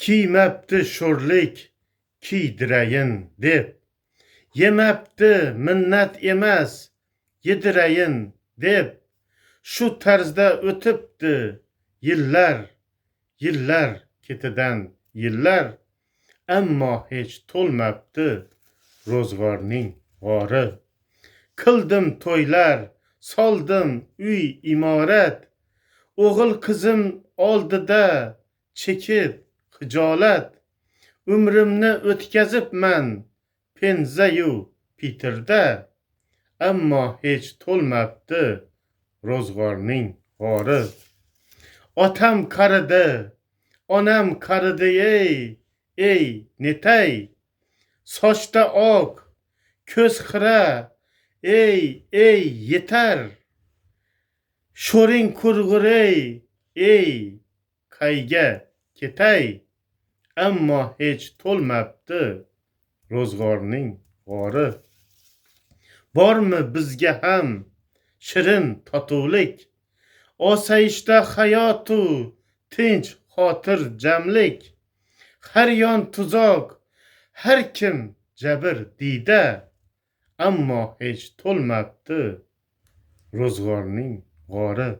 kiymabdi sho'rlik kiydirayin deb, yemabdi minnat emas yedirayin deb, shu tarzda o'tibdi yillar, yillar ketidan yillar, ammo hech to'lmabdi ro'zg'orning g'ori. Qildim to'ylar, soldim uy imorat, o'g'il qizim oldida chekib xijolat, umrimni o'tkazibman penzayu pitirda, ammo hech to'lmabdi ro'zg'orning g'ori. Otam qaridi, onam qaridi, ey netay, sochda oq, ko'z xira, ey yetar, sho'ring qurg'ur, ey qayga ketay, ammo hech to'lmabdi ro'zg'orning g'ori. Bormi bizga ham shirin totuvlik, osayishda hayotu tinch xotirjamlik, har yon tuzoq, har kim jabr diyda, ammo hech to'lmabdi ro'zg'orning g'ori.